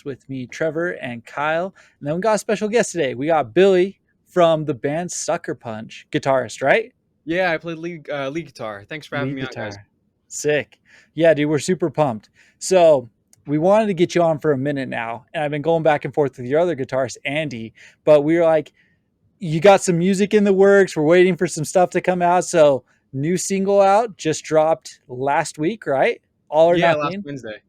podcast with me, Trevor and Kyle. And then we got a special guest today. We got Billy from the band Sucker Punch, guitarist, right? Yeah, I played lead guitar. Thanks for having Lead me on, guys. guitar. Sick. Yeah, dude, we're super pumped. So we wanted to get you on for a minute now. And I've been going back and forth with your other guitarist, Andy. But we were like, you got some music in the works. We're waiting for some stuff to come out. So new single out just dropped last week, right? All or Yeah, last nothing. Wednesday.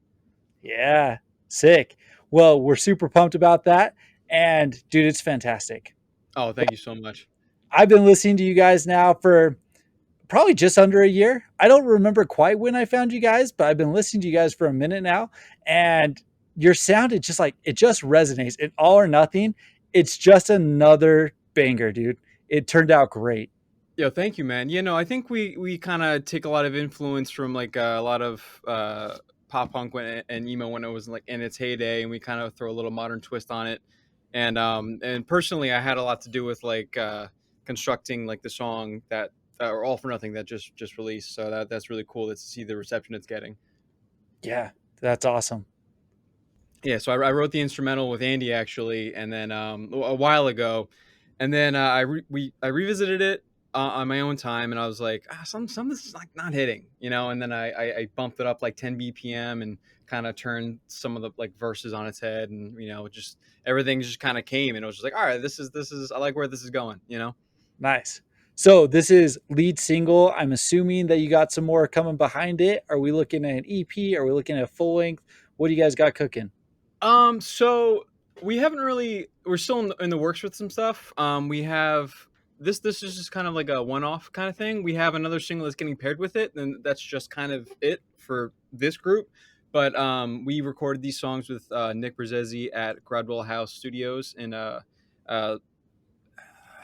Yeah, sick. Well, we're super pumped about that. And dude, it's fantastic. Oh, thank you so much. I've been listening to you guys now for probably just under a year. I don't remember quite when I found you guys, but I've been listening to you guys for a minute now. And your sound, it just like, it just resonates. It all or nothing. It's just another banger, dude. It turned out great. Yeah, thank you, man. I think we kind of take a lot of influence from like a lot of pop punk and emo when it was like in its heyday, and we kind of throw a little modern twist on it. And personally, I had a lot to do with like constructing like the song that or All for Nothing that just released. So that's really cool to see the reception it's getting. Yeah, that's awesome. Yeah, so I wrote the instrumental with Andy actually, and then a while ago, and then I revisited it on my own time, and I was like, some of this is like not hitting, and then I bumped it up like 10 BPM and kind of turned some of the like verses on its head, and just everything just kind of came, and it was just like, all right, this is I like where this is going. Nice. So this is lead single. I'm assuming that you got some more coming behind it. Are we looking at an EP? Are we looking at full length? What do you guys got cooking? So we haven't really. We're still in the works with some stuff. We have this. This is just kind of like a one-off kind of thing. We have another single that's getting paired with it, and that's just kind of it for this group. But we recorded these songs with Nick Brzezzi at Gradwell House Studios in uh,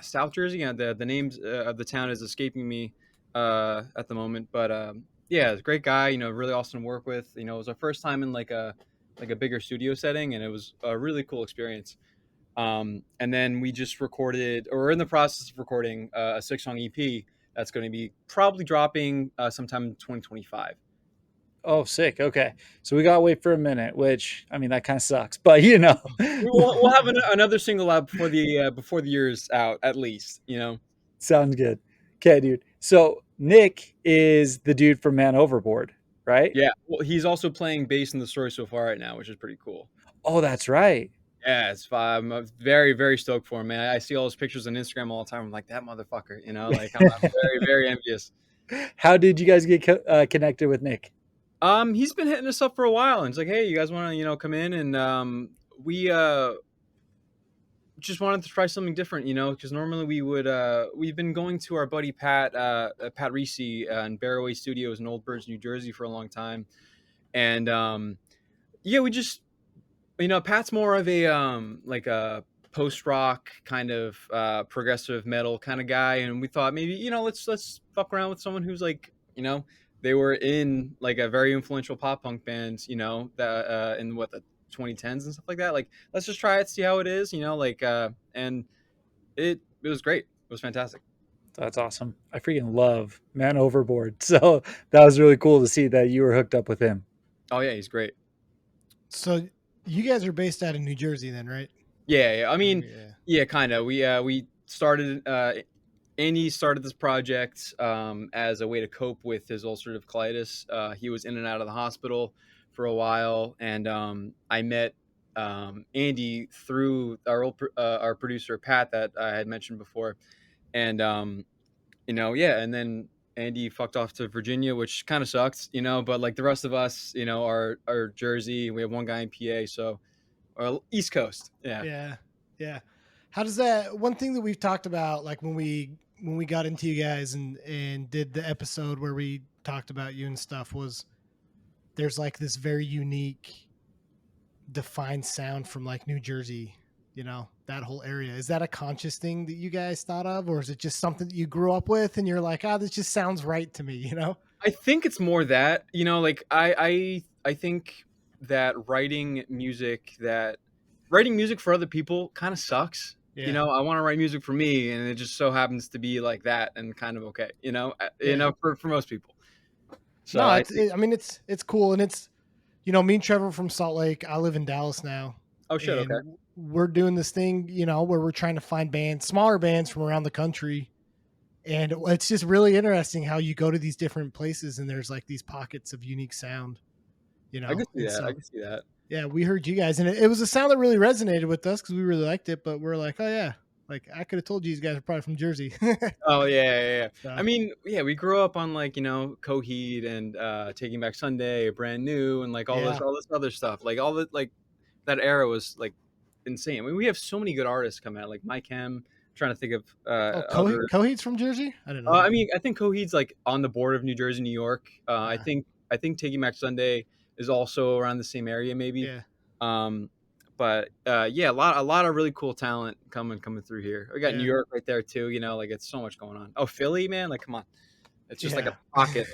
South Jersey. And the names of the town is escaping me at the moment. But yeah, it's a great guy. Really awesome to work with. It was our first time in like a bigger studio setting, and it was a really cool experience. And then we just recorded, or we're in the process of recording a 6-song EP that's going to be probably dropping sometime in 2025. Oh, sick. Okay. So we got to wait for a minute, which I mean, that kind of sucks, but you know, We'll have another single out before the year's out, at least. sounds good. Okay, dude. So Nick is the dude from Man Overboard, right? Yeah. Well, he's also playing bass in the story so far right now, which is pretty cool. Oh, that's right. Yeah, it's fun. I'm very, very stoked for him, man. I see all his pictures on Instagram all the time. I'm like, that motherfucker, like I'm very, very envious. How did you guys get connected with Nick? He's been hitting us up for a while, and it's like, hey, you guys want to, come in, and we just wanted to try something different, because normally we've been going to our buddy Pat Reese in Barroway Studios in Old Bridge, New Jersey for a long time, and yeah, we just, Pat's more of a like a post rock kind of progressive metal kind of guy, and we thought maybe let's fuck around with someone who's like they were in like a very influential pop punk band, that in what the 2010s and stuff like that. Like, let's just try it, see how it is, and it was great. It was fantastic. That's awesome. I freaking love Man Overboard. So that was really cool to see that you were hooked up with him. Oh yeah, he's great. So you guys are based out of New Jersey then, right? Yeah. I mean, Yeah. yeah, kind of. We started. Andy started this project as a way to cope with his ulcerative colitis. He was in and out of the hospital for a while, and I met Andy through our producer Pat that I had mentioned before, and yeah, and then Andy fucked off to Virginia, which kind of sucks, but like the rest of us, are Jersey. We have one guy in PA, so or East Coast, yeah. Yeah. Yeah. How does that one thing that we've talked about, like when we got into you guys and did the episode where we talked about you and stuff, was there's like this very unique defined sound from like New Jersey, that whole area. Is that a conscious thing that you guys thought of, or is it just something that you grew up with and you're like, this just sounds right to me, I think it's more that, like I think that writing music for other people kind of sucks. Yeah. I want to write music for me, and it just so happens to be like that and kind of okay, Yeah. for most people. So No, I it's think, I mean it's cool, and it's Me and Trevor from Salt Lake. I live in Dallas now, Oh shit. Okay. and we're doing this thing, where we're trying to find bands, smaller bands from around the country. And it's just really interesting how you go to these different places and there's like these pockets of unique sound, I can see And that. I so, can see that. yeah, we heard you guys, and it was a sound that really resonated with us because we really liked it. But we're like, oh yeah, like I could have told you guys are probably from Jersey. Oh yeah, yeah, yeah. I So, mean, yeah, we grew up on like Coheed and Taking Back Sunday, Brand New, and like yeah. all this other stuff. Like all the like that era was like insane. I mean, we have so many good artists come out, like Mike Hem. Trying to think of Oh, other. Coheed's from Jersey. I didn't know I that. mean, I think Coheed's like on the border of New Jersey, New York. Uh, I think Taking Back Sunday is also around the same area, maybe. yeah, Um, but yeah, a lot of really cool talent coming through here. We got New yeah, York right there too. Like it's so much going on. Oh, Philly, man, like come on, it's just like a yeah. pocket.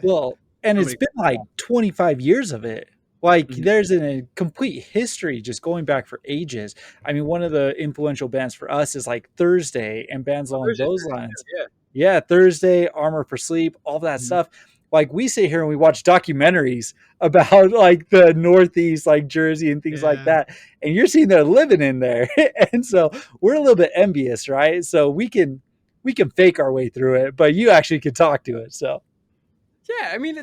Well, and So it's many been like 25 years of it. Like Mhm. there's a complete history just going back for ages. I mean, one of the influential bands for us is like Thursday and bands along Thursday's those great lines. too, Yeah, Thursday, Armor for Sleep, all that yeah. stuff. Like we sit here and we watch documentaries about like the Northeast, like Jersey and things like Yeah. that. And you're seeing they're living in there. And so we're a little bit envious, right? So we can fake our way through it, but you actually can talk to it. So Yeah, I mean,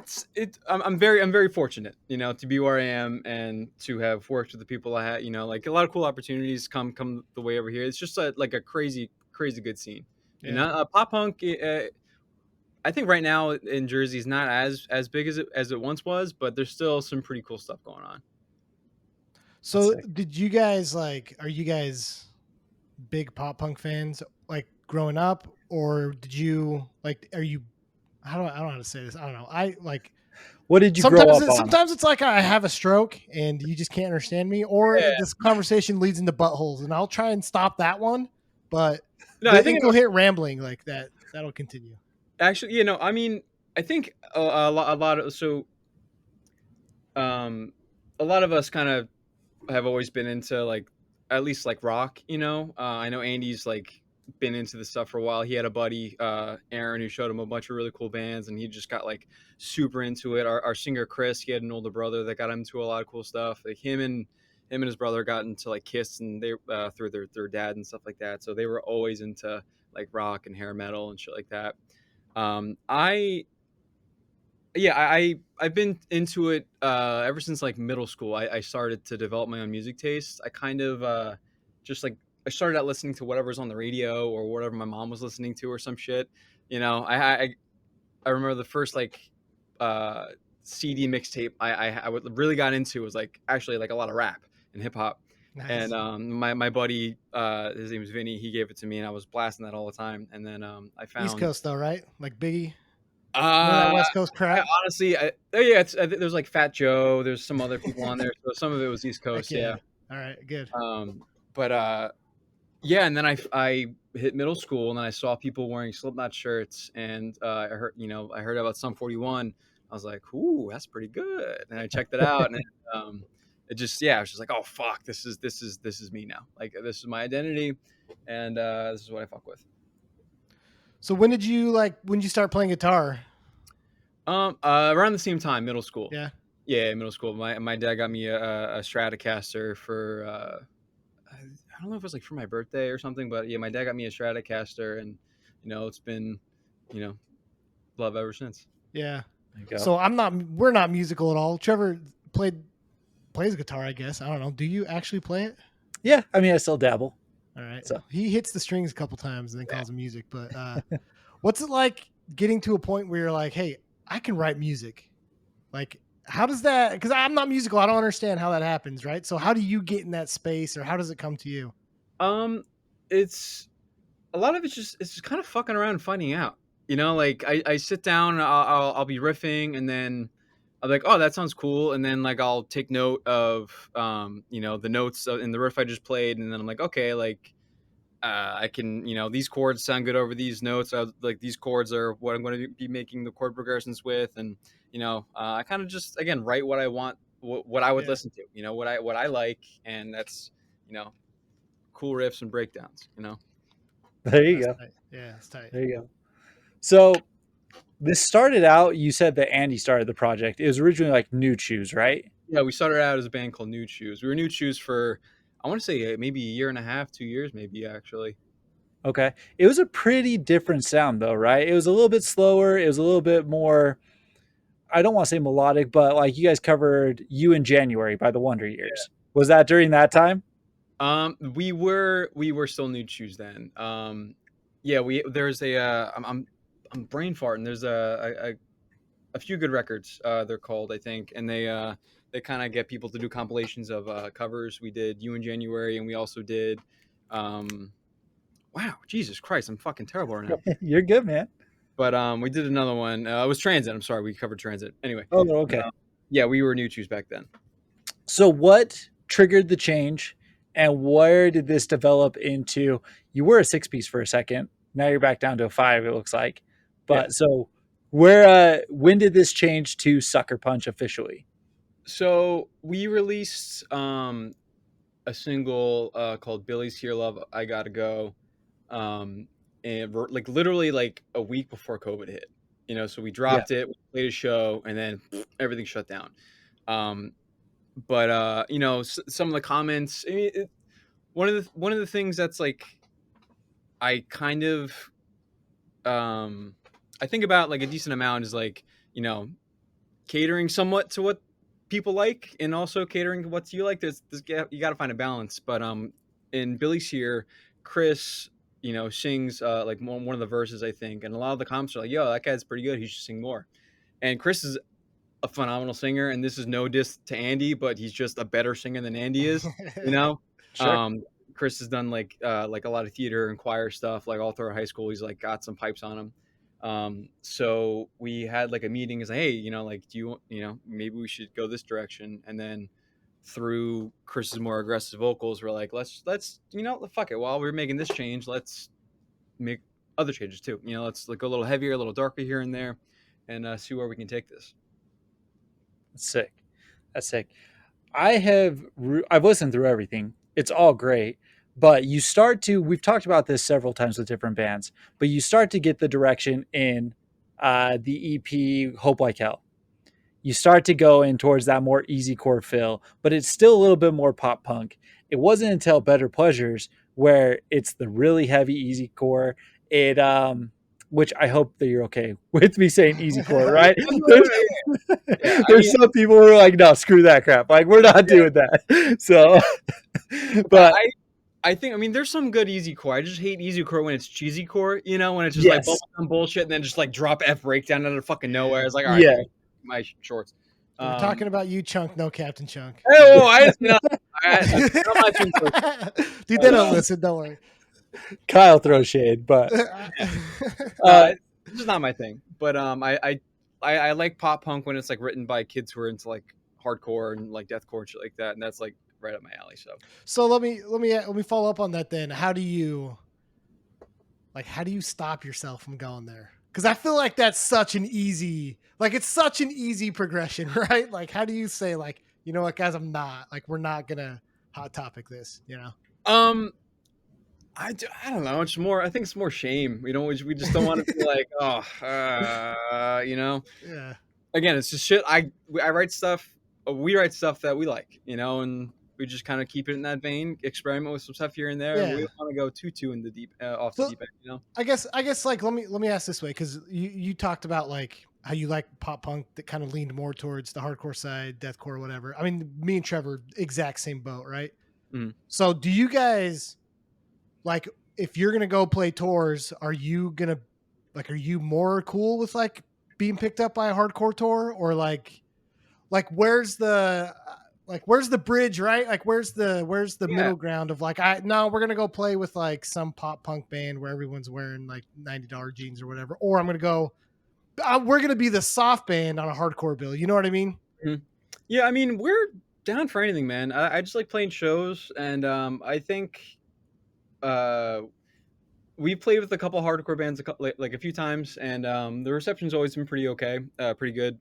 I'm very fortunate, to be where I am and to have worked with the people I had. Like a lot of cool opportunities come the way over here. It's just like a crazy good scene. Yeah. Pop punk. I think right now in Jersey is not as big as it once was, but there's still some pretty cool stuff going on. that's So sick. did you guys are you guys big pop punk fans like growing up, or did you like are you I don't know how to say this. I don't know. I like What did you grow up on? sometimes it's like I have a stroke and you just can't understand me, or Yeah, this conversation leads into buttholes, and I'll try and stop that one, but no, I the think incoherent rambling like that'll continue. actually, I mean, I think a lot of um, a lot of us kind of have always been into like at least like rock. I know Andy's like been into this stuff for a while. He had a buddy, Aaron, who showed him a bunch of really cool bands, and he just got like super into it. Our singer Chris, he had an older brother that got him into a lot of cool stuff. Like him and his brother got into like Kiss, and they through their dad and stuff like that. So they were always into like rock and hair metal and shit like that. I Yeah, I've been into it ever since like middle school. I started to develop my own music taste. I kind of just like I started out listening to whatever's on the radio or whatever my mom was listening to or some shit. I remember the first like uh, CD mixtape I would really got into was like actually like a lot of rap and hip hop. And Nice. my buddy, his name was Vinny. He gave it to me, and I was blasting that all the time. And then I East found Coast though, right? Like Biggie, none of that uh, West Coast crap. honestly, oh yeah, there's like Fat Joe. There's some other people on there. So some of it was East Heck Coast, yeah. yeah. All right, good. But yeah, and then I hit middle school, and then I saw people wearing Slipknot shirts, and I heard about Sum 41. I was like, ooh, that's pretty good. And I checked it out, and it just I was just like, oh fuck, this is me now. Like this is my identity, and this is what I fuck with. So when did you start playing guitar? Around the same time, middle school. Yeah. Yeah, middle school. My dad got me a Stratocaster for I don't know if it was like for my birthday or something, but yeah, my dad got me a Stratocaster, and it's been you know love ever since. Yeah. There you go. So we're not musical at all. Trevor plays guitar, I guess. I don't know. Do you actually play it? Yeah, I mean, I still dabble. All right. So He hits the strings a couple times and then calls it music. But what's it like getting to a point where you're like, hey, I can write music? Like, how does that? Because I'm not musical. I don't understand how that happens, right? So how do you get in that space, or how does it come to you? Um, it's a lot of it's just kind of fucking around and finding out. Like I sit down, and I'll be riffing, and then I'm like, oh, that sounds cool, and then like I'll take note of the notes in the riff I just played, and then I'm like, okay, like I can, these chords sound good over these notes. Like these chords are what I'm going to be making the chord progressions with, and I kind of just again write what I want, what I would Yeah. listen to, what I like, and that's you know cool riffs and breakdowns. there you That's go. tight. Yeah, that's tight. There you go. So this started out, you said that Andy started the project. It was originally like New Choose, right? Yeah, we started out as a band called Nude Shoes. We were Nude Shoes for, I want to say maybe a year and a half, 2 years, maybe actually. Okay. It was a pretty different sound though, right? It was a little bit slower. It was a little bit more, I don't want to say melodic, but like you guys covered You in January by the Wonder Years. Was that during that time? We were still Nude Shoes then. Yeah, there's I'm brain farting. There's a few good records. They're called, I think, and they kind of get people to do compilations of covers. We did You in January, and we also did. Wow, Jesus Christ, I'm fucking terrible right now. You're good, man. But we did another one. It was Transit. I'm sorry, we covered Transit. Anyway, Oh, okay. yeah, we were New Choose back then. So what triggered the change and where did this develop into? You were a six piece for a second. Now you're back down to a five, it looks like. But Yeah. so where when did this change to Sucker Punch officially? So we released a single called "Billy's Here Love I Gotta Go," and like literally like a week before COVID hit. So we dropped it, we played a show, and then everything shut down. But some of the comments. I mean, one of the things that's like, I kind of I think about like a decent amount is like catering somewhat to what people like, and also catering to what you like. You got to find a balance. But in Billy's Here, Chris sings like one of the verses, I think, and a lot of the comments are like, "Yo, that guy's pretty good. He should sing more." And Chris is a phenomenal singer, and this is no diss to Andy, but he's just a better singer than Andy is. You know, Sure. Chris has done like a lot of theater and choir stuff, like all through high school. He's like got some pipes on him. So we had like a meeting. Is like, hey, like, do maybe we should go this direction? And then through Chris's more aggressive vocals, we're like, let's fuck it. While we're making this change, let's make other changes too. Let's like go a little heavier, a little darker here and there, and see where we can take this. That's sick. That's sick. I've listened through everything. It's all great, but we've talked about this several times with different bands, but you start to get the direction in the EP Hope Like Hell. You start to go in towards that more easy core feel, but it's still a little bit more pop punk. It wasn't until Better Pleasures where it's the really heavy easy core. Which I hope that you're okay with me saying easy core, right? There's some people who are like, no, screw that crap. Like, we're not doing that. So, but I think, there's some good easy core. I just hate easy core when it's cheesy core, when it's just like bubblegum bullshit and then just like drop F breakdown out of fucking nowhere. It's like, all right, my shorts. We're talking about you, Chunk, no Captain Chunk. Oh, I'm not Dude, they don't listen. Don't worry. Kyle throws shade, but it's just not my thing. But I like pop punk when it's like written by kids who are into like hardcore and like deathcore and shit like that, and that's like right up my alley. So let me follow up on that then. How do you stop yourself from going there? Because I feel like that's such an easy, it's such an easy progression, right? Like, how do you say, like, you know what, guys, we're not gonna hot topic this, I don't know. It's more. I think it's more shame. We just don't want to be like, Yeah. Again, it's just shit. I write stuff. We write stuff that we like, and we just kind of keep it in that vein. Experiment with some stuff here and there. Yeah. And we don't want to go too in the deep off the deep end, I guess like let me ask this way, because you talked about like how you like pop punk that kind of leaned more towards the hardcore side, deathcore, whatever. I mean, me and Trevor, exact same boat, right? Mm-hmm. So do you guys, like, if you're gonna go play tours, are you more cool with like being picked up by a hardcore tour, or like where's the bridge, right? Like where's the middle ground of like, we're gonna go play with like some pop punk band where everyone's wearing like $90 jeans or whatever, or we're gonna be the soft band on a hardcore bill. You know what I mean? Mm-hmm. Yeah, we're down for anything, man. I just like playing shows, and I think we played with a couple hardcore bands like a few times, and the reception's always been pretty okay, pretty good.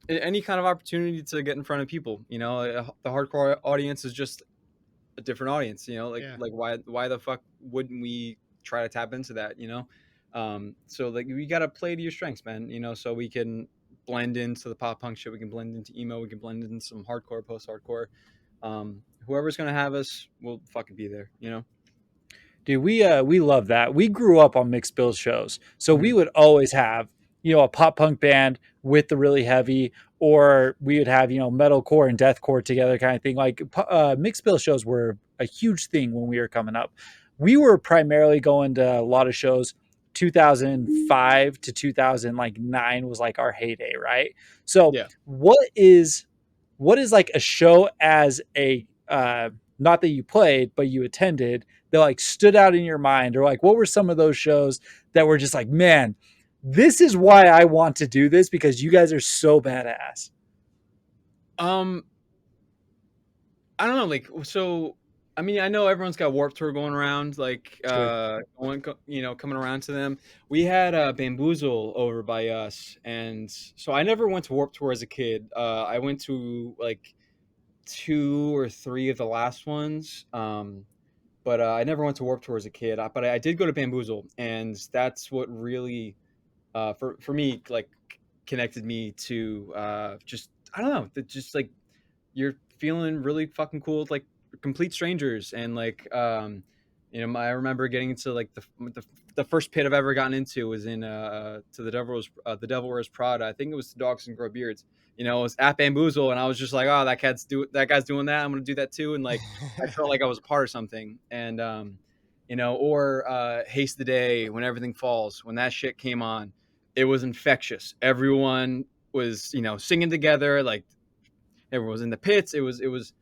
Any kind of opportunity to get in front of people, the hardcore audience is just a different audience, like why the fuck wouldn't we try to tap into that, so like we got to play to your strengths, man, so we can blend into the pop punk shit. We can blend into emo. We can blend into some hardcore, post hardcore. Whoever's gonna have us, we'll fucking be there. You know. Dude, we love that. We grew up on mixed bill shows, so we Mhm. would always have a pop punk band with the really heavy, or we would have metalcore and deathcore together, kind of thing. Like mixed bill shows were a huge thing when we were coming up. We were primarily going to a lot of shows. 2005 to 2009 was like our heyday, right? So Yeah. what is like a show as a not that you played but you attended that like stood out in your mind, or like what were some of those shows that were just like, man, this is why I want to do this because you guys are so badass. Um, I don't know, like, so, I mean, I know everyone's got Warped Tour going around, like, Sure. coming around to them. We had Bamboozle over by us, and so I never went to Warped Tour as a kid. I went to like two or three of the last ones, but I never went to Warped Tour as a kid. But I did go to Bamboozle, and that's what really, for me, like, connected me to just I don't know, just like you're feeling really fucking cool with like complete strangers and like I remember getting into like the first pit I've ever gotten into was in to the Devil Wears Prada. I think it was the Dogs and Grow Beards. It was at Bamboozle, and I was just like, oh, that guy's doing that. I'm gonna do that too, and like I felt like I was a part of something. And or Haste the Day, When Everything Falls, when that shit came on, it was infectious. Everyone was singing together, like everyone was in the pits. It was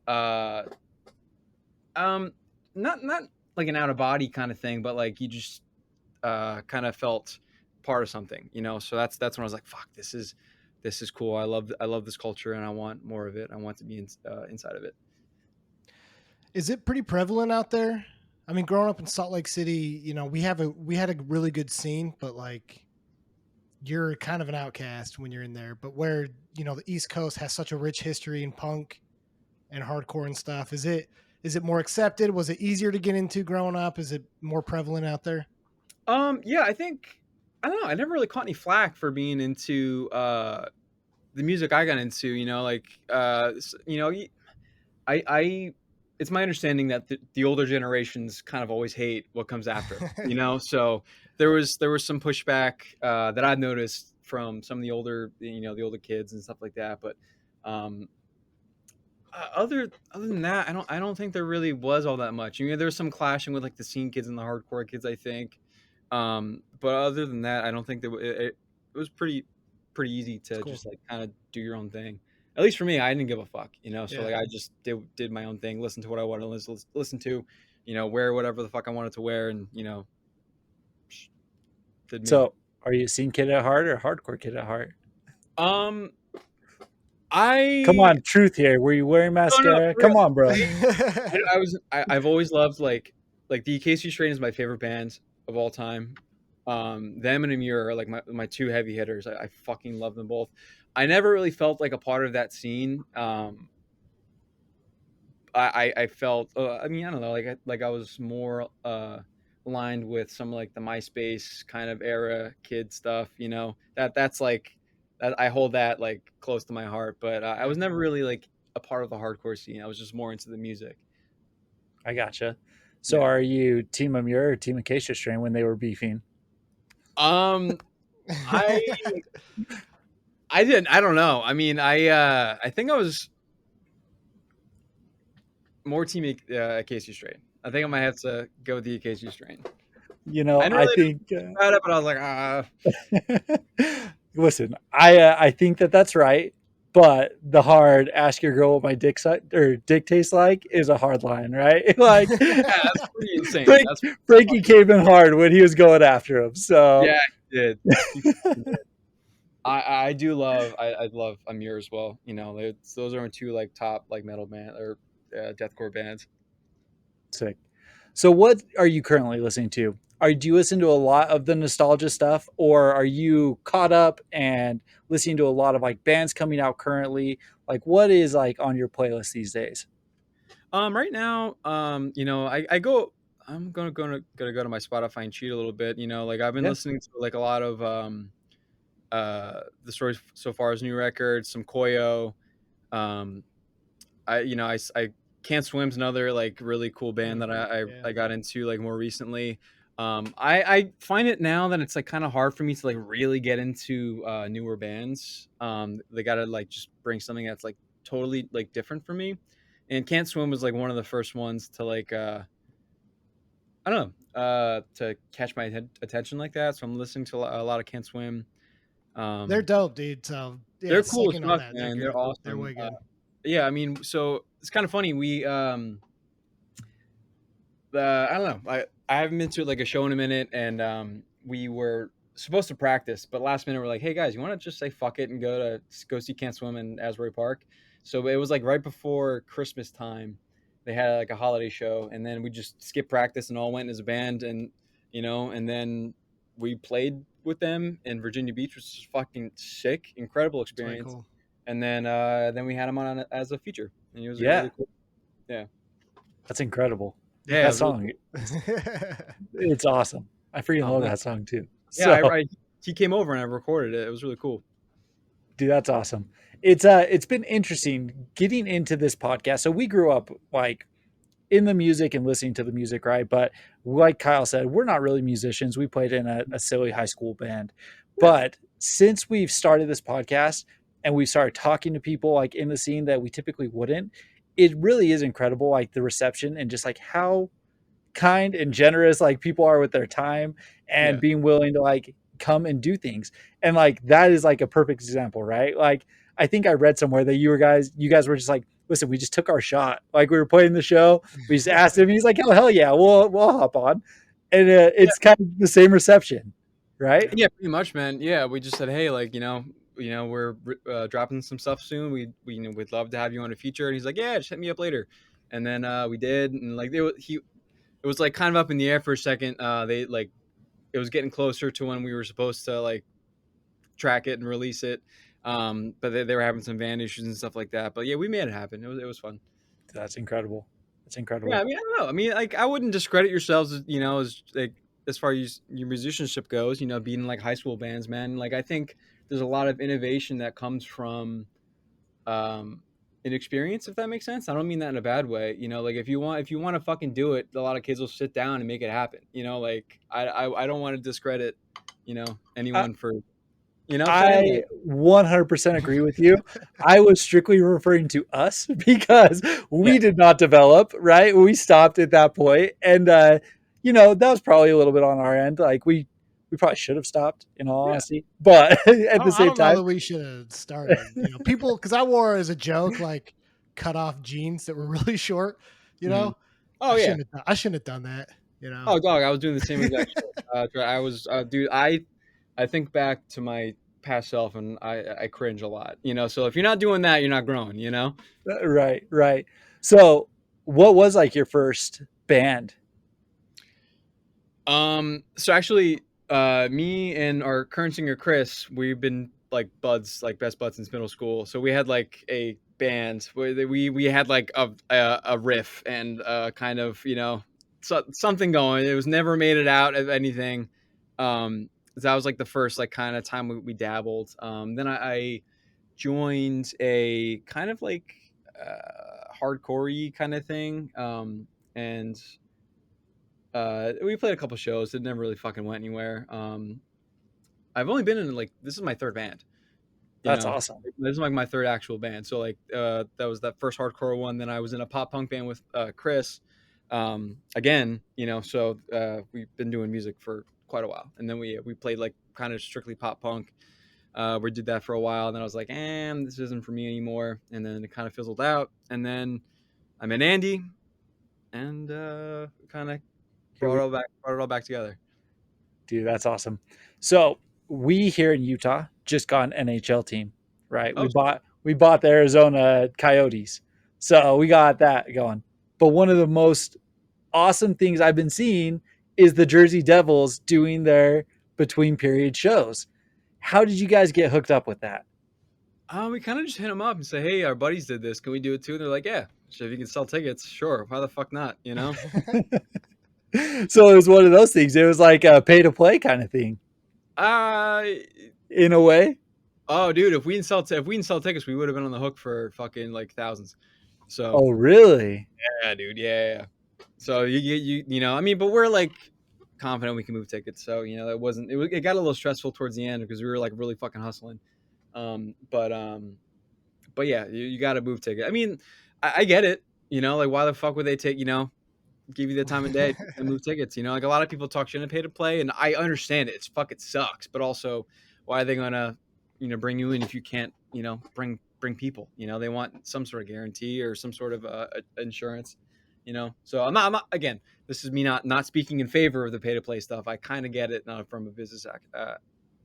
uh um not like an out of body kind of thing, but like you just kind of felt part of something, so that's when I was like, fuck, this is cool. I love this culture, and I want more of it. I want to be inside of it. Is it pretty prevalent out there? I mean, growing up in Salt Lake City, we had a really good scene, but like you're kind of an outcast when you're in there. But where, the East Coast has such a rich history in punk and hardcore and stuff, is it more accepted? Was it easier to get into growing up? Is it more prevalent out there? Yeah, I think, I don't know, I never really caught any flack for being into the music I got into, like I it's my understanding that the older generations kind of always hate what comes after, so there was some pushback that I've noticed from some of the older kids and stuff like that. But um other than that, I don't think there really was all that much. There's some clashing with like the scene kids and the hardcore kids, I think. But other than that, I don't think it was pretty easy It's to cool. just like kind of do your own thing. At least for me, I didn't give a fuck, So Yeah. like I just did my own thing, listen to what I wanted to listen to, wear whatever the fuck I wanted to wear, and did me. So are you a scene kid at heart or a hardcore kid at heart? Um, Come I on, truth here. Were you wearing no, no, mascara? for real. Come on, bro. I've always loved like the KC Strain is my favorite band of all time. Them and Amir are like my two heavy hitters. I fucking love them both. I never really felt like a part of that scene. I felt I mean, I don't know, like I was more aligned with some like the MySpace kind of era kid stuff. That's like that I hold that like close to my heart. But I Yeah. was never really like a part of the hardcore scene. I was just more into the music. I gotcha. So Yeah. are you team Amur or team Acacia Strain when they were beefing? Um, I I don't know. I mean, I think I was more team Casey Strain. I think I might have to go with the Casey Strain. I didn't I really know think about it, but I was like, ah. listen, I think that that's right, but the hard ask your girl what my dick tastes like is a hard line, right? Like Yeah, that's pretty insane. Frank, That's Frankie fucking came in hard when he was going after him. So yeah, he did. He fucking did. I do love I love Amir as well. Those are my two like top like metal band or deathcore bands. sick. So what are you currently listening to? Do you listen to a lot of the nostalgia stuff, or are you caught up and listening to a lot of like bands coming out currently? Like what is like on your playlist these days? Right now, I go. I'm gonna go to my Spotify and cheat a little bit. Like I've been Yeah. listening to like a lot of the story so far is new record, some Koyo. Um, I Can't Swim's another like really cool band that Yeah. I got into like more recently. I find it now that it's like kind of hard for me to like really get into newer bands. They gotta like just bring something that's like totally like different for me. And Can't Swim was like one of the first ones to like I don't know to catch my attention like that. So I'm listening to a lot of Can't Swim. They're Um, dope, dude. So yeah, they're cool as second on fuck, that. They're man. They're good. They're awesome. way good. Yeah, I mean, so it's kind of funny. We I don't know. I haven't been to like a show in a minute, and we were supposed to practice, but last minute we're like, hey guys, you want to just say fuck it and go see Can't Swim in Asbury Park? So it was like right before Christmas time. They had like a holiday show, and then we just skipped practice and all went as a band, and and then we played with them in Virginia Beach, which was fucking sick, incredible It's way experience. cool. And then we had him on as a feature, and it was Yeah, really cool. Yeah, that's incredible. yeah, it That was really song, cool. it's awesome. I freaking Oh, love nice. that song too. Yeah, So, he came over and I recorded it. It was really cool. dude, that's awesome. It's been interesting getting into this podcast. So we grew up like in the music and listening to the music, right? But like Kyle said, we're not really musicians. We played in a silly high school band. Yeah, But since we've started this podcast and we've started talking to people like in the scene that we typically wouldn't, it really is incredible, like the reception and just like how kind and generous like people are with their time and yeah, being willing to like come and do things. And like that is like a perfect example, right? Like I think I read somewhere that you guys were just like, listen, we just took our shot. Like we were playing the show, we just asked him, and he's like, oh hell yeah, we'll hop on. And yeah, it's kind of the same reception, right? Yeah. yeah. Pretty much, man. Yeah, we just said, hey, like we're dropping some stuff soon. We'd love to have you on a feature. And he's like, yeah, just hit me up later. And then we did, and like it was like kind of up in the air for a second. They like it was getting closer to when we were supposed to like track it and release it. But they were having some van issues and stuff like that. But yeah, we made it happen. It was fun. That's incredible. That's Yeah, I incredible. mean, I don't know. I mean, like, I wouldn't discredit yourselves, as like as far as your musicianship goes. Being in like high school bands, man. Like, I think there's a lot of innovation that comes from um, inexperience, if that makes sense. I don't mean that in a bad way. Like if you want to fucking do it, a lot of kids will sit down and make it happen. Like I don't want to discredit, I, anyone for you know what I'm saying. I 100% agree with you. I was strictly referring to us because Yeah, we did not develop, right? We stopped at that point, and that was probably a little bit on our end. Like we probably should have stopped, in all yeah, honesty. But at the I same don't know time, that we should have started. People, because I wore as a joke like cut off jeans that were really short. You mhm. know, Oh yeah. I shouldn't have done that. Oh, dog, I was doing the same exact shit. I was, dude. I think back to my past self, and I cringe a lot. So if you're not doing that, you're not growing. right, right. So, what was like your first band? So actually, me and our current singer Chris, we've been like buds, like best buds since middle school. So we had like a band where we had like a riff and kind of something going. It was never made it out of anything. That was like the first like kind of time we dabbled. Then I joined a kind of like hardcore-y kind of thing. And we played a couple shows. It never really fucking went anywhere. I've only been in like this is my third band. You That's know, awesome. this is like my third actual band. So like that was that first hardcore one. Then I was in a pop punk band with Chris. Again, so we've been doing music for quite a while. And then we played like kind of strictly pop punk. We did that for a while. And then I was like, this isn't for me anymore. And then it kind of fizzled out. And then I met Andy, and kind of Here we brought it all back together. Dude, that's awesome. So we here in Utah just got an NHL team, right? Oh, We bought the Arizona Coyotes, so we got that going. But one of the most awesome things I've been seeing is the Jersey Devils doing their between period shows. How did you guys get hooked up with that? we kind of just hit them up and say, hey, our buddies did this. Can we do it too? And they're like, yeah. So if you can sell tickets, sure. Why the fuck not? So it was one of those things. It was like a pay to play kind of thing. Uh, in a way. Oh, dude, if we didn't sell tickets, we would have been on the hook for fucking like thousands. So Oh, really? yeah, dude, yeah. So I mean, but we're like confident we can move tickets. So that wasn't it got a little stressful towards the end because we were like really fucking hustling. But yeah, you got to move ticket. I mean, I get it. Like why the fuck would they give you the time of day and move tickets? Like a lot of people talk shit and pay to play, and I understand it. It's fucking sucks, but also why are they gonna bring you in if you can't bring people? They want some sort of guarantee or some sort of insurance. So I'm not again. This is me not speaking in favor of the pay to play stuff. I kind of get it from a business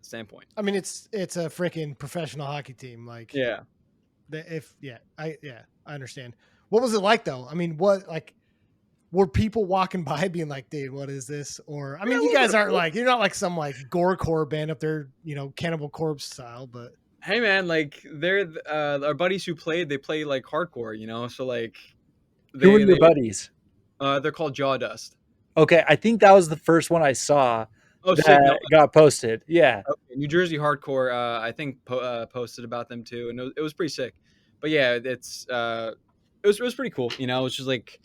standpoint. I mean, it's a freaking professional hockey team. Like, Yeah. I understand. What was it like though? I mean, what like were people walking by being like, "Dude, what is this?" Or I Yeah, a mean, you little guys bit. aren't like you're not like some like gorecore band up there, Cannibal Corpse style, but Hey man, like they're our buddies who played. They play like hardcore, so like Who are they your they buddies? they're called Jaw Dust. Okay, I think that was the first one I saw Oh, sick! No, that got posted. Yeah. okay. New Jersey Hardcore. I think posted about them too, and it was pretty sick. But yeah, it was pretty cool. It was just like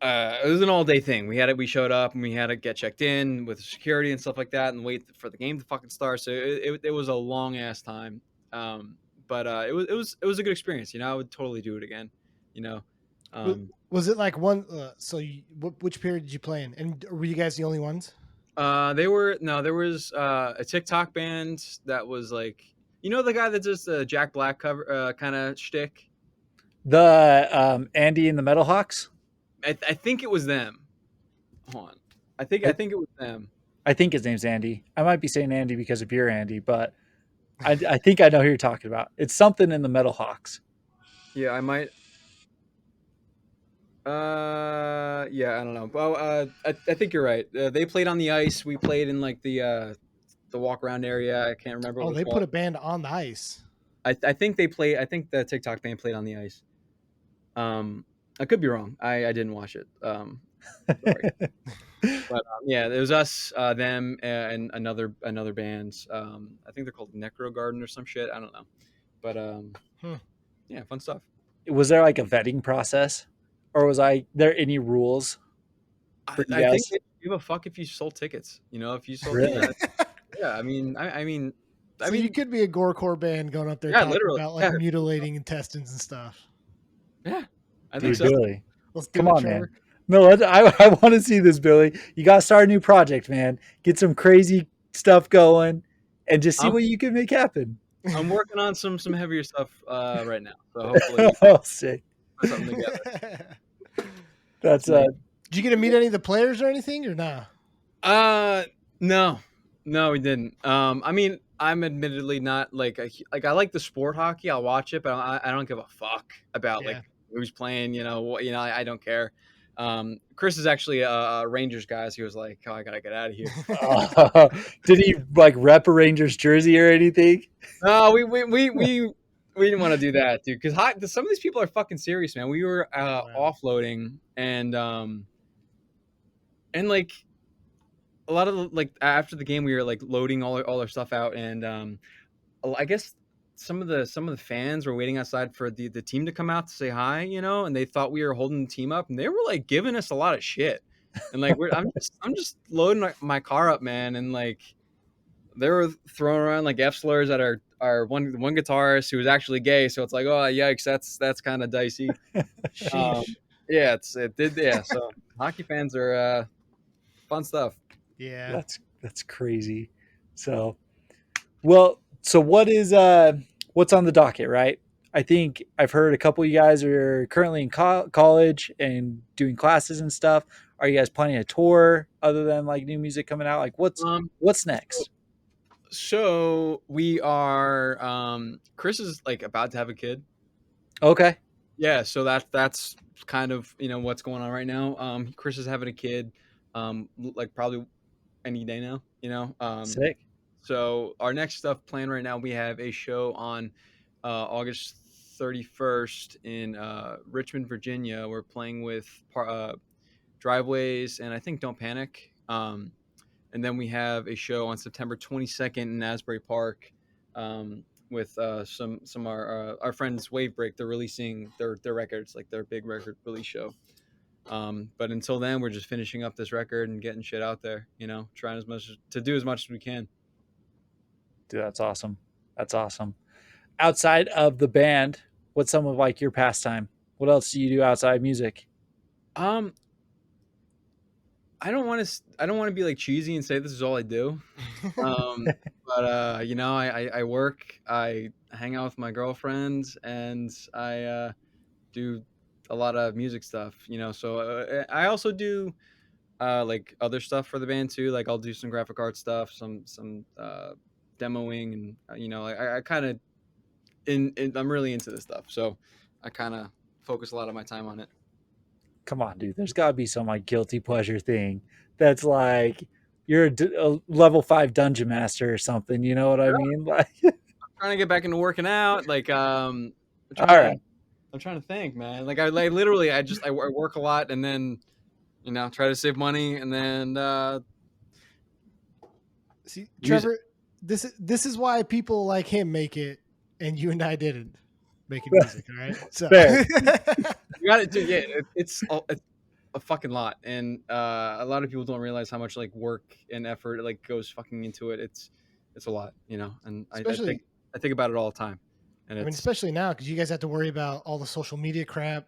it was an all day thing. We showed up and we had to get checked in with security and stuff like that, and wait for the game to fucking start. So it was a long ass time. But it was a good experience. I would totally do it again. You know, was it like one? Which period did you play in? And were you guys the only ones? there was a TikTok band that was like the guy that does the Jack Black cover kind of shtick. The Andy and the Metalhawks. I think it was them. Hold on. I think it was them. I think his name's Andy. I might be saying Andy because of your Andy, but I think I know who you're talking about. It's something in the Metalhawks. Yeah, I might. Yeah, I don't know. Well, I think you're right. They played on the ice. We played in like the walk around area. I can't remember what Oh, it was they put called. a band on the ice. I think they play. I think the TikTok band played on the ice. I could be wrong. I didn't watch it. Sorry. But yeah, it was us, them, and another band. I think they're called Necro Garden or some shit. I don't know. But Hmm. yeah, fun stuff. Was there like a vetting process, or was I there any rules I, for you I think guys? they give a fuck if you sold tickets. If you sold, Really? yeah. I So you mean, could be a gorecore band going up there yeah, talking literally, about like yeah, mutilating intestines and stuff. yeah. I think Dude, so. Billy, Let's do come it, on, Trevor. man. No, I want to see this, Billy. You got to start a new project, man. Get some crazy stuff going, and just see I'm what you can make happen. I'm working on some heavier stuff right now. So hopefully Oh, sick. put something together. That's Nice. Did you get to meet any of the players or anything, or nah? No, no, we didn't. I mean, I'm admittedly not like like I like the sport hockey. I'll watch it, but I don't give a fuck about like Yeah. who's playing. I don't care. Chris is actually a Rangers guy. So he was like, "Oh, I gotta get out of here." did he like rep a Rangers jersey or anything? No, we didn't want to do that, dude. Because some of these people are fucking serious, man. We were Wow. offloading and like a lot of like after the game, we were like loading all our stuff out, and I guess some of the fans were waiting outside for the team to come out to say hi, and they thought we were holding the team up, and they were like giving us a lot of shit, and like I'm just loading my car up, man, and like they were throwing around like F slurs at our one guitarist who was actually gay, so it's like, oh yikes, that's kind of dicey. Sheesh. Yeah, it did, yeah. So hockey fans are fun stuff. Yeah. That's crazy. So, well, so what's on the docket, right? I think I've heard a couple of you guys are currently in college and doing classes and stuff. Are you guys planning a tour other than like new music coming out? Like Um, what's so next? So we are Chris is like about to have a kid. Okay, Yeah, so that's kind of, what's going on right now. Chris is having a kid like probably any day now. sick. So our next stuff planned right now, we have a show on August 31st in Richmond, Virginia. We're playing with Driveways and I think Don't Panic. and then we have a show on September 22nd in Asbury Park, with some our friends Wavebreak. They're releasing their records, like their big record release show. But until then, we're just finishing up this record and getting shit out there. Trying to do as much as we can. Dude, that's awesome. That's awesome. Outside of the band, what's some of like your pastime? What else do you do outside music? Um, I don't want to be like cheesy and say this is all I do. But I work, I hang out with my girlfriend, and I do a lot of music stuff. So I also do like other stuff for the band too. Like I'll do some graphic art stuff, some demoing, and I kind of I'm really into this stuff, so I kind of focus a lot of my time on it. Come on, dude. There's got to be some like guilty pleasure thing that's like you're a level 5 dungeon master or something. You know what I mean? Like, Trying to get back into working out, like I'm all trying to right. I'm trying to think, man. Like I literally I work a lot, and then try to save money, and then See, music. Trevor, this is why people like him make it, and you and I didn't making music. All right, so Fair. You got it, dude. Yeah, it's a fucking lot, and a lot of people don't realize how much like work and effort like goes fucking into it. It's a lot, and especially, I think about it all the time, and I mean, it's especially now because you guys have to worry about all the social media crap.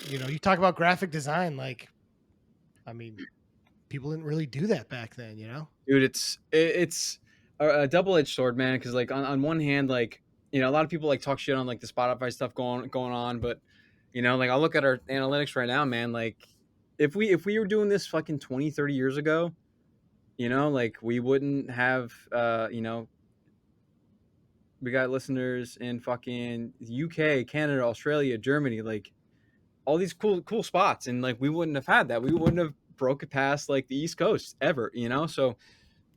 You talk about graphic design, like, I mean, people didn't really do that back then. dude, it's a double edged sword, man. Because like on one hand, like a lot of people like talk shit on like the Spotify stuff going on, but like I'll look at our analytics right now, man. Like if we were doing this fucking 20, 30 years ago, like we wouldn't have we got listeners in fucking UK, Canada, Australia, Germany, like all these cool spots, and like we wouldn't have had that. We wouldn't have broke it past like the East Coast ever, So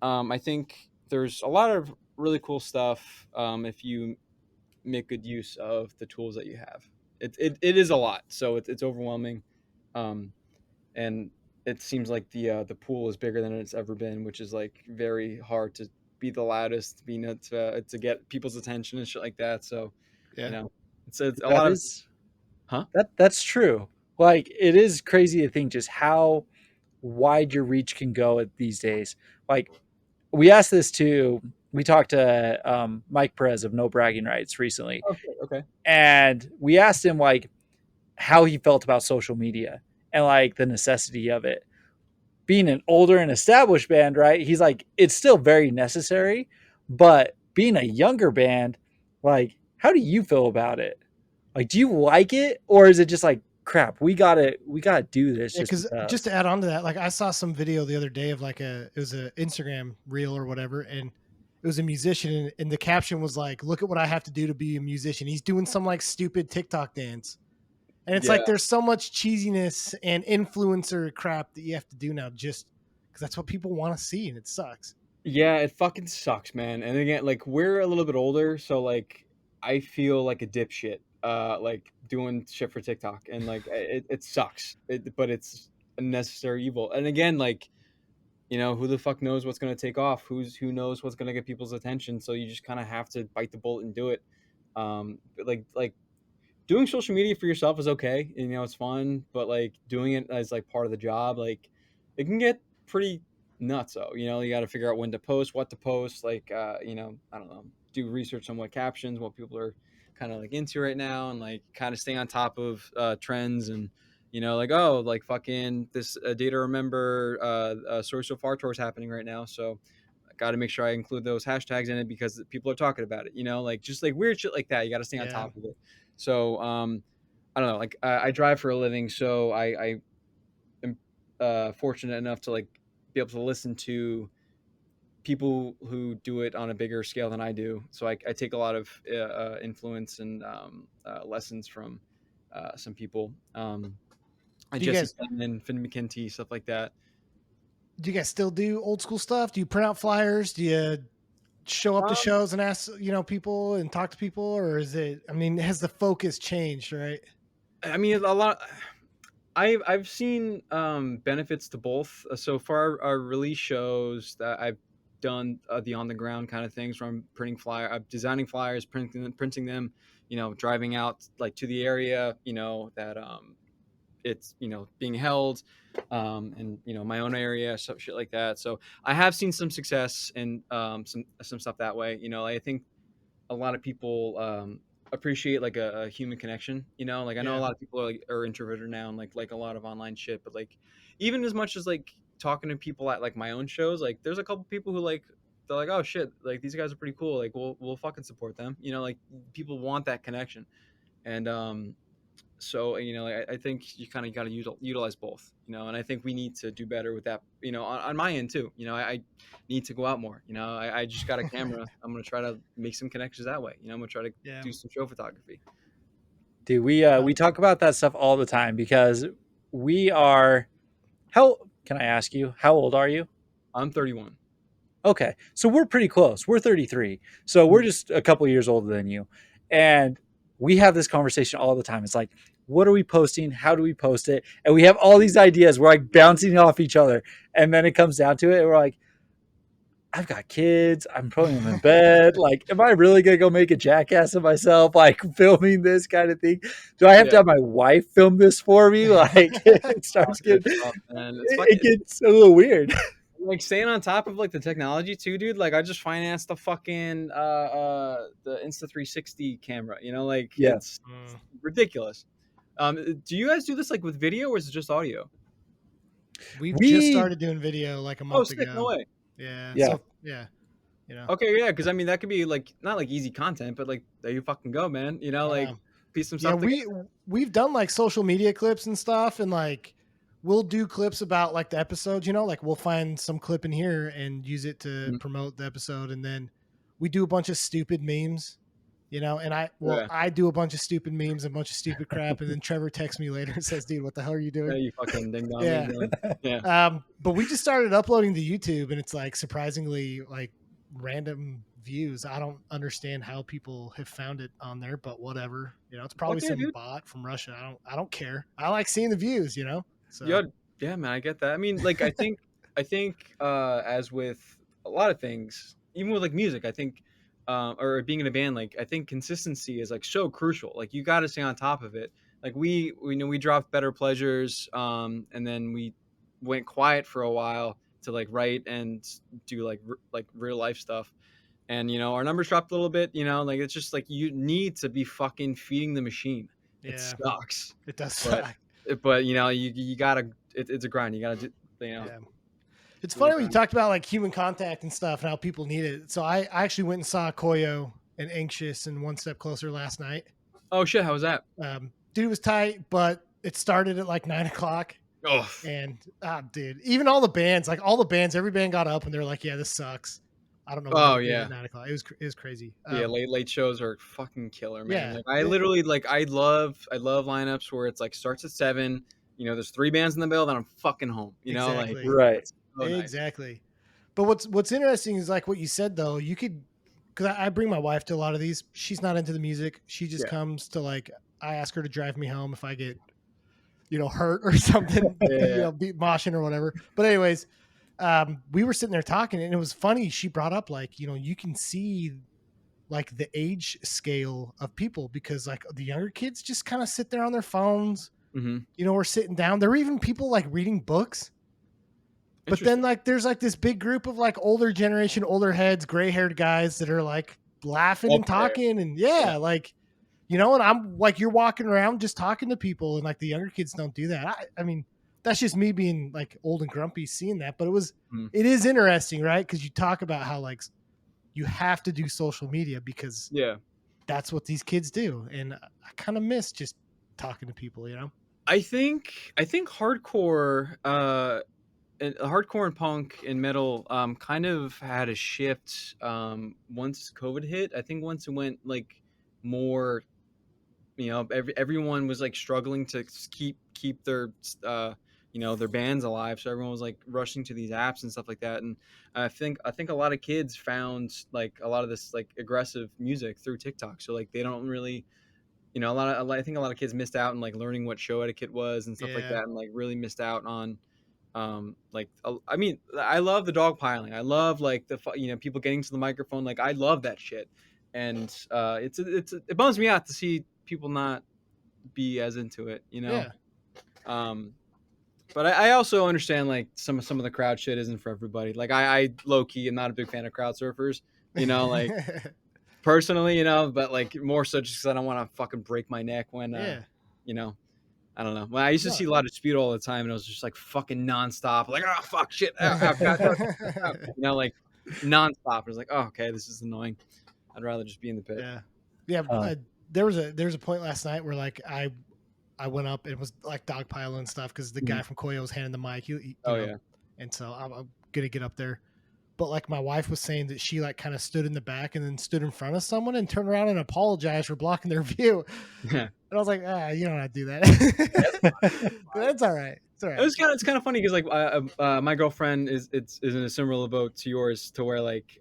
I think there's a lot of really cool stuff if you make good use of the tools that you have. It is a lot, so it's overwhelming, um, and it seems like the pool is bigger than it's ever been, which is like very hard to be the loudest, to get people's attention and shit like that. So you Yeah. know, it's a That lot of is huh. that's true. Like it is crazy to think just how wide your reach can go at these days. Like we asked this to we talked to Mike Perez of No Bragging Rights recently, Okay, okay. and we asked him like how he felt about social media and like the necessity of it. Being an older and established band, right? He's like, it's still very necessary, but being a younger band, like, how do you feel about it? Like, do you like it, or is it just like crap? We gotta do this Yeah, just because just because. to add on to that, like I saw some video the other day of like it was a Instagram reel or whatever, and it was a musician, and the caption was like, "Look at what I have to do to be a musician." He's doing some like stupid TikTok dance, and it's Yeah, like there's so much cheesiness and influencer crap that you have to do now just because that's what people want to see, and it sucks. yeah, it fucking sucks, man. And again, like we're a little bit older, so like I feel like a dipshit, like doing shit for TikTok, and like it sucks. But it's a necessary evil. And again, like who the fuck knows what's gonna take off? Who knows what's gonna get people's attention? So you just kind of have to bite the bullet and do it. But like doing social media for yourself is okay, and it's fun, but like doing it as like part of the job, like it can get pretty nuts. So you got to figure out when to post, what to post, like I don't know, do research on what captions, what people are kind of like into right now, and like kind of stay on top of trends, and like oh like fucking this day to remember story so far tour is happening right now, so I got to make sure I include those hashtags in it because people are talking about it, like just like weird shit like that. You got to stay on Yeah, top of it. So I don't know. Like I drive for a living, so I am fortunate enough to like be able to listen to people who do it on a bigger scale than I do. So I take a lot of influence and lessons from some people. do you Jesse guys Plemons, Finn McKenty, stuff like that. do you guys still do old school stuff? Do you print out flyers? Do you show up to Um, shows and ask people and talk to people, or is it, I mean, has the focus changed, right? I mean, a lot. I've seen benefits to both. So for our release shows that I've done the on the ground kind of things where I'm designing flyers, printing them, driving out like to the area, that it's being held, and my own area, so shit like that. So I have seen some success in some stuff that way. I think a lot of people appreciate like a human connection. Like I know a Yeah. lot of people are introverted now and like a lot of online shit, but like even as much as like talking to people at like my own shows, like there's a couple people who like they're like, oh shit, like these guys are pretty cool, like we'll fucking support them. Like people want that connection. And so I think you kind of got to utilize both, and I think we need to do better with that, on my end too. I need to go out more. I just got a camera. I'm gonna try to make some connections that way. I'm gonna try to Yeah. do some show photography. Dude, we talk about that stuff all the time because we are. How can I ask you? How old are you? I'm 31. Okay, so we're pretty close. We're 33, so we're just a couple years older than you, and we have this conversation all the time. It's like, what are we posting? How do we post it? And we have all these ideas. We're like bouncing off each other, and then it comes down to it, and we're like, I've got kids. I'm putting them in bed. Like, am I really gonna go make a jackass of myself? Like filming this kind of thing? Do I have to Yeah, have my wife film this for me? Like, it starts getting, it's tough, man. It's it fucking gets a little weird. like staying on top of like the technology too, dude. Like I just financed the fucking the Insta360 camera. Like Yeah. it's ridiculous. Do you guys do this like with video or is it just audio? We've just We started doing video like a Oh, month sick! No ago. way. Yeah. Yeah. So yeah. Okay, yeah, because I mean that could be like not like easy content, but like there you fucking go, man. Like piece some Yeah, stuff together. we've done like social media clips and stuff, and like we'll do clips about like the episodes. Like we'll find some clip in here and use it to Mhm. promote the episode, and then we do a bunch of stupid memes. And Yeah. I do a bunch of stupid memes, a bunch of stupid crap, and then Trevor texts me later and says, "Dude, what the hell are you Yeah, doing?" you fucking ding dong. Yeah. Yeah. But we just started uploading to YouTube, and it's like surprisingly like random views. I don't understand how people have found it on there, but whatever. It's probably Okay, some dude. bot from Russia. I don't care. I like seeing the views. So Yeah, man, I get that. I mean, like I think as with a lot of things, even with like music, I think or being in a band, like I think consistency is like so crucial. Like you got to stay on top of it. Like we know we dropped Better Pleasures, and then we went quiet for a while to like write and do like real life stuff. And our numbers dropped a little bit. Like it's just like you need to be fucking feeding the machine. It yeah, sucks, it does but suck. you gotta. It's a grind. You gotta do. Yeah. It's Really funny when you grind. talked about like human contact and stuff and how people need it. So I actually went and saw Koyo and Anxious and One Step Closer last night. Oh shit! How was that? Dude, it was tight, but it started at like 9 o'clock. Oh And dude, even all the bands, every band got up and they're like, "Yeah, this sucks." I don't know why oh they did it yeah. at 9 o'clock. It was crazy. Yeah, late shows are fucking killer, man. Yeah, Like I literally like I love lineups where it's like starts at 7. There's 3 bands in the middle, then I'm fucking home. Like exactly, right. that's so nice. exactly. But what's interesting is like what you said though. You could, because I bring my wife to a lot of these. She's not into the music. She just Yeah. comes to like. I ask her to drive me home if I get, hurt or something. Yeah. Beat moshing or whatever. But anyways, we were sitting there talking, and it was funny. She brought up like, you can see like the age scale of people because like the younger kids just kind of sit there on their phones. Mm-hmm. We're sitting down. There were even people like reading books. But then like there's like this big group of like older generation, older heads, gray haired guys that are like laughing and talking and like, and I'm like, you're walking around just talking to people and like the younger kids don't do that. I mean, that's just me being like old and grumpy seeing that, but it is interesting, right? Because you talk about how like you have to do social media because that's what these kids do. And I kind of miss just talking to people, I think hardcore and punk and metal kind of had a shift once COVID hit. I think once it went like more, everyone was like struggling to keep their their bands alive, so everyone was like rushing to these apps and stuff like that. And I think a lot of kids found like a lot of this like aggressive music through TikTok, so like they don't really you know, I think a lot of kids missed out on like learning what show etiquette was and stuff like Yeah. that, and like really missed out on like I mean, I love the dog piling. I love like you know, people getting to the microphone. Like I love that shit, and it bums me out to see people not be as into it, you know. Yeah. Um, but I also understand like some of the crowd shit isn't for everybody. Like I low key am not a big fan of crowd surfers, you know, like personally, you know, but like more so just because I don't want to fucking break my neck when Yeah. you know, I don't know. When I used to No. see a lot of speed all the time, and it was just like fucking nonstop, like oh fuck shit, I've got you know, like nonstop. It was like oh okay, this is annoying. I'd rather just be in the pit. Yeah. Yeah. There was a point last night where like I went up and it was like dogpiling and stuff because the guy from Koyo was handing the mic. He you Oh know, yeah. and so I'm gonna get up there. But like my wife was saying that she like kind of stood in the back and then stood in front of someone and turned around and apologized for blocking their view. Yeah. And I was like, you don't have to do that. That's all right. It's all right. It's kind of funny because like my girlfriend is in a similar boat to yours, to where like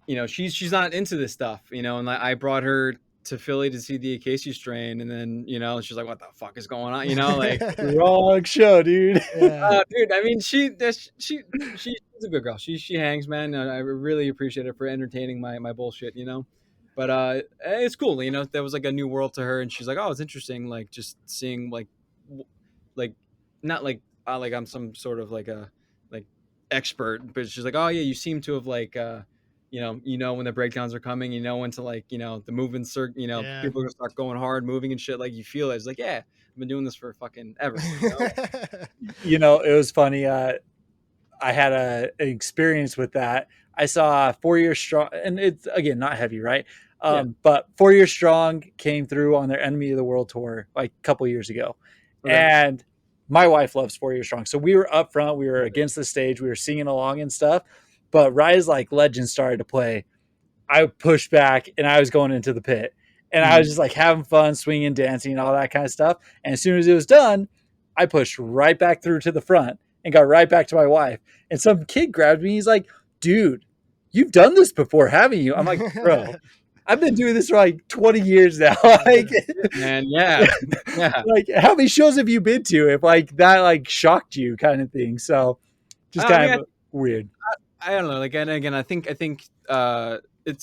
you know, she's not into this stuff, you know, and I brought her to Philly to see the Acacia strain, and then you know she's like, "What the fuck is going on?" You know, like, Wrong show, dude. Yeah. dude. I mean, she's a good girl. She hangs, man. And I really appreciate her for entertaining my bullshit, you know. But it's cool, you know. There was like a new world to her, and she's like, "Oh, it's interesting." Like just seeing like not like I'm some sort of like a like expert, but she's like, "Oh yeah, you seem to have like." You know when the breakdowns are coming, you know when to like, you know, the moving you know, Yeah. people are gonna start going hard, moving and shit. Like you feel it. It's like, yeah, I've been doing this for fucking ever. You know? You know, it was funny. I had an experience with that. I saw 4 Year Strong, and it's again not heavy, right? Yeah. But 4 Year Strong came through on their Enemy of the World tour like a couple years ago, Okay. and my wife loves 4 Year Strong, so we were up front, we were against the stage, we were singing along and stuff. But Rise Like Legend started to play. I pushed back and I was going into the pit, and I was just like having fun, swinging, dancing, and all that kind of stuff. And as soon as it was done, I pushed right back through to the front and got right back to my wife. And some kid grabbed me. He's like, "Dude, you've done this before, haven't you?" I'm like, "Bro, I've been doing this for like 20 years now." Like, Man, yeah. Yeah. like how many shows have you been to? If like that like shocked you, kind of thing. So just I kind mean, of weird. I don't know. Like, and again, I think it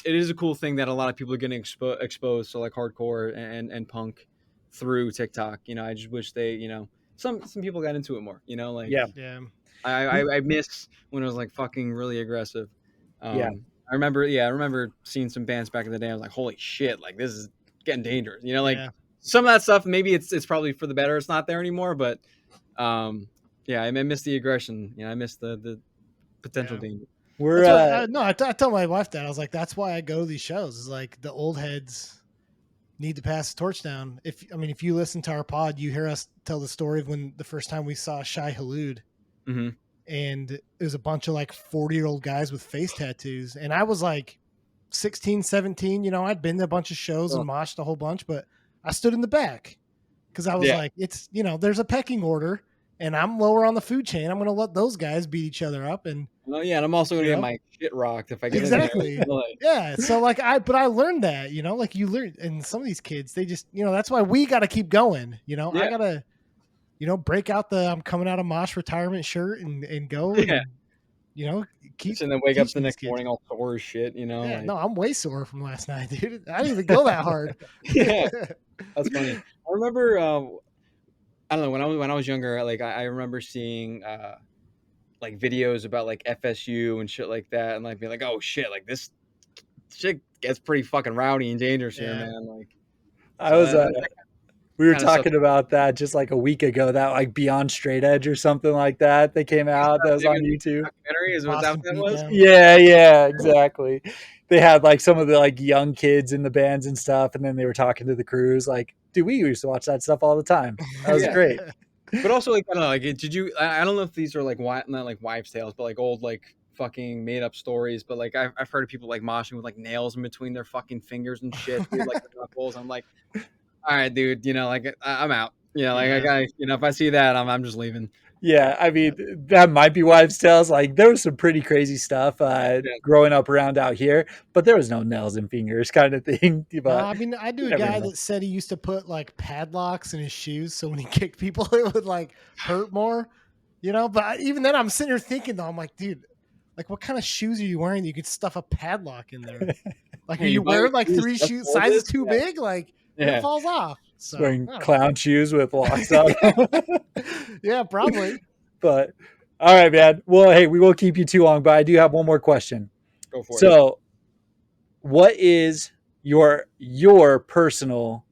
is a cool thing that a lot of people are getting exposed to like hardcore and punk through TikTok. You know, I just wish they, you know, some people got into it more. You know, like Yeah. Yeah. I miss when it was like fucking really aggressive. Yeah. I remember seeing some bands back in the day. I was like, holy shit, like this is getting dangerous. You know, like Yeah. some of that stuff. Maybe it's probably for the better. It's not there anymore, but yeah, I miss the aggression. You know, I miss the potential Yeah. danger. We're That's why, I tell my wife that. I was like, that's why I go to these shows. Is like the old heads need to pass the torch down. If you listen to our pod, you hear us tell the story of when the first time we saw Shai Halud, Mm-hmm. and it was a bunch of like 40-year-old guys with face tattoos. And I was like 16, 17, you know, I'd been to a bunch of shows and moshed a whole bunch, but I stood in the back because I was like, it's, you know, there's a pecking order and I'm lower on the food chain. I'm going to let those guys beat each other up. And well, yeah, and I'm also gonna get my shit rocked if I get exactly. in there. Like, yeah. So like I learned that, you know, like you learn, and some of these kids, they just, you know, that's why we got to keep going. You know, I gotta, you know, break out the I'm coming out of Mosh retirement shirt and go. Yeah. And, you know, keep. and then wake up the teaching these next kids. morning all sore as shit. You know. Yeah, Like, no, I'm way sore from last night, dude. I didn't even go that hard. yeah, that's funny. I remember. I don't know when I was younger. Like I remember seeing like videos about like FSU and shit like that, and like being like, oh shit, like this shit gets pretty fucking rowdy and dangerous here, man. Like I was we were kinda talking about that just like a week ago, that like Beyond Straight Edge or something like that. They came out that was on YouTube. documentary is what that was. Yeah, exactly. They had like some of the like young kids in the bands and stuff, and then they were talking to the crews like, dude, we used to watch that stuff all the time. That was great. But also, like, I don't know, like, did you? I don't know if these are like not like wives' tales, but like old like fucking made up stories. But like, I've heard of people like moshing with like nails in between their fucking fingers and shit, dude, like their knuckles. I'm like, all right, dude, you know, like I'm out. You know, like I got, you know, if I see that, I'm just leaving. Yeah, I mean that might be wives' tales. Like there was some pretty crazy stuff Yeah. growing up around out here, but there was no nails and fingers kind of thing. No, But I mean, I knew you a never guy know. that said he used to put like padlocks in his shoes, so when he kicked people, it would like hurt more, you know. But even then, I'm sitting here thinking, though, I'm like, dude, like, what kind of shoes are you wearing that you could stuff a padlock in there? Like, are Yeah, you you buy your wearing like shoes three just shoes for sizes this? too big? Like, what if it Yeah. falls off? Just So wearing I don't clown shoes with locks on. know. Yeah, probably. But all right, man. Well, hey, we won't keep you too long, but I do have one more question. Go for it. So, what is your personal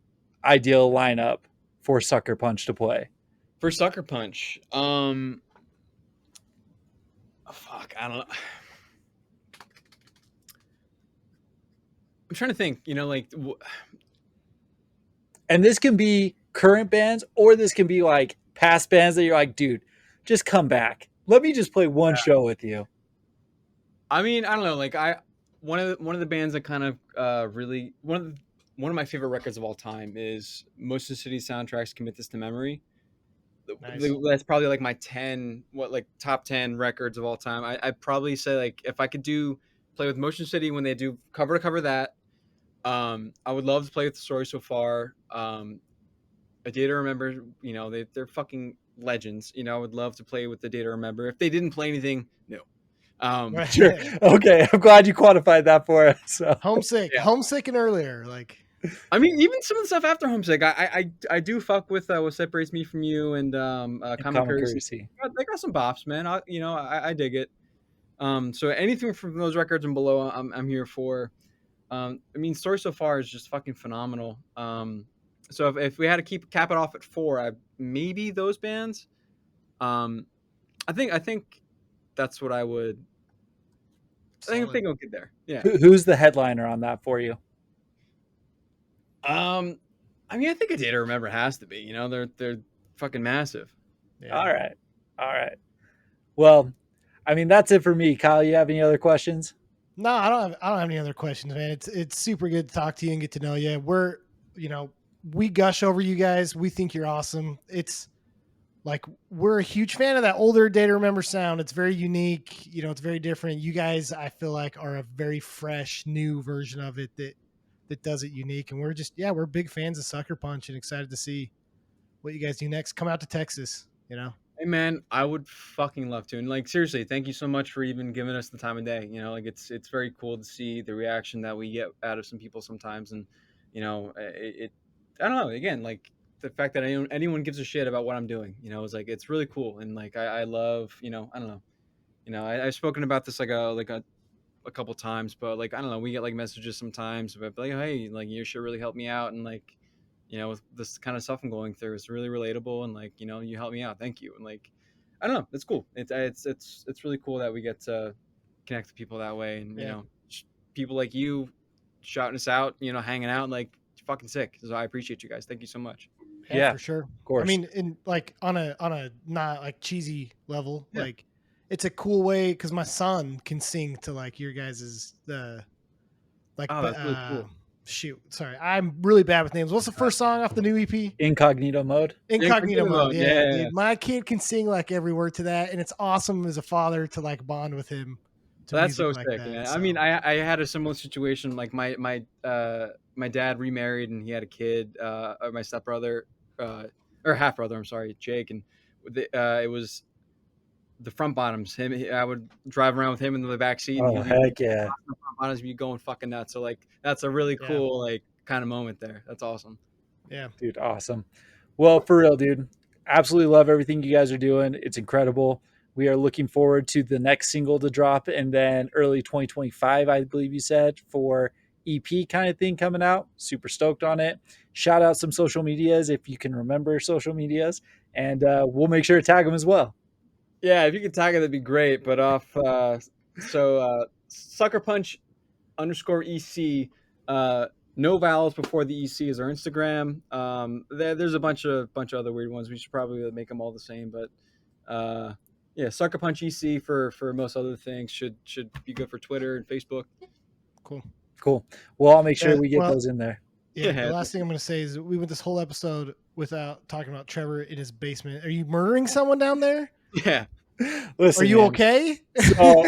ideal lineup for Sucker Punch to play? For Sucker Punch, fuck, I don't know. I'm trying to think. Like And this can be current bands or this can be like past bands that you're like, dude, just come back. Let me just play one show with you. I mean, I don't know. Like one of the bands that kind of really one of my favorite records of all time is Most of the City Soundtracks Commit This to Memory. Nice. That's probably like my top 10 records of all time. I'd probably say like if I could play with Motion City when they do cover to cover that. I would love to play with the Story So Far. A Day to Remember, they're fucking legends. I would love to play with the Day to Remember. If they didn't play anything, no. Sure. Okay. I'm glad you quantified that for us. So. Homesick and earlier. Like, I mean, even some of the stuff after Homesick, I do fuck with What Separates Me From You and Common Courtesy. They got some bops, man. I dig it. So anything from those records and below, I'm here for. I mean, Story So Far is just fucking phenomenal. So if we had to cap it off at 4, maybe those bands. I think that's what I would. I think I'll get there. Yeah. Who's the headliner on that for you? I mean, I think A Day to Remember has to be. They're fucking massive. Yeah. All right. Well, I mean, that's it for me. Kyle, you have any other questions? No, I don't have any other questions, man. It's super good to talk to you and get to know you. We gush over you guys. We think you're awesome. It's like we're a huge fan of that older Day to Remember sound. It's very unique. It's very different. You guys, I feel like, are a very fresh, new version of it that does it unique. And we're big fans of Sucker Punch and excited to see what you guys do next. Come out to Texas, Hey man, I would fucking love to. And like seriously, thank you so much for even giving us the time of day. Like it's very cool to see the reaction that we get out of some people sometimes. And I don't know. Again, like the fact that anyone gives a shit about what I'm doing, is like it's really cool. And like I love, I don't know. I've spoken about this like a couple times, but like I don't know, we get like messages sometimes about like, hey, like your shit really helped me out, and like with this kind of stuff I'm going through, it's really relatable, and like you helped me out, thank you. And like I don't know, it's cool. It's really cool that we get to connect with people that way, and people like you shouting us out, hanging out, like fucking sick. So I appreciate you guys. Thank you so much. Yeah, for sure. Of course. I mean, in like on a not like cheesy level, like it's a cool way because my son can sing to like your guys's like. Oh, that's really cool. Shoot, sorry, I'm really bad with names. What's the first song off the new EP? Incognito Mode. Incognito Mode. Yeah, dude. My kid can sing like every word to that, and it's awesome as a father to like bond with him. That's so sick, man. So. I mean, I had a similar situation. Like my dad remarried and he had a kid. My stepbrother, or half brother, I'm sorry, Jake, and it was the front bottoms. I would drive around with him in the back seat. Oh, heck yeah! The front bottoms be going fucking nuts. So like, that's a really cool like kind of moment there. That's awesome. Yeah, dude, awesome. Well, for real, dude, absolutely love everything you guys are doing. It's incredible. We are looking forward to the next single to drop, and then early 2025, I believe you said, for EP kind of thing coming out. Super stoked on it. Shout out some social medias if you can remember social medias, and we'll make sure to tag them as well. Yeah, if you could tag it, that'd be great. But Sucker Punch _EC. No vowels before the EC is our Instagram. There's a bunch of other weird ones. We should probably make them all the same. But yeah, Sucker Punch EC for most other things should be good for Twitter and Facebook. Cool. Well, I'll make sure we get those in there. Yeah. The last thing I'm going to say is we went this whole episode without talking about Trevor in his basement. Are you murdering someone down there? Yeah. Listen, Are you man, okay? So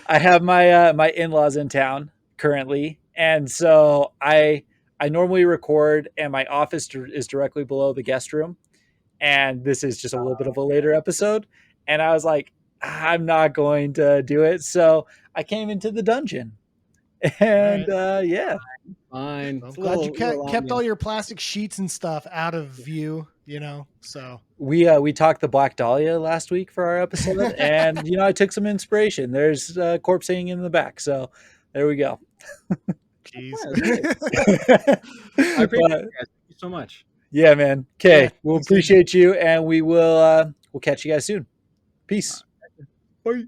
I have my my in-laws in town currently, and so I normally record, and my office is directly below the guest room, and this is just a little bit of a later episode, and I was like, I'm not going to do it, so I came into the dungeon, and yeah, Fine. I'm It's a glad you little kept all obvious. your plastic sheets and stuff out of view, you know. So we talked the Black Dahlia last week for our episode, and I took some inspiration. There's corpse hanging in the back, so there we go. jeez. Yeah, that's great. I appreciate But you guys. Thank you so much. yeah, man. Yeah, Okay, we'll thanks, dude. appreciate you, and we'll catch you guys soon. Peace. Bye.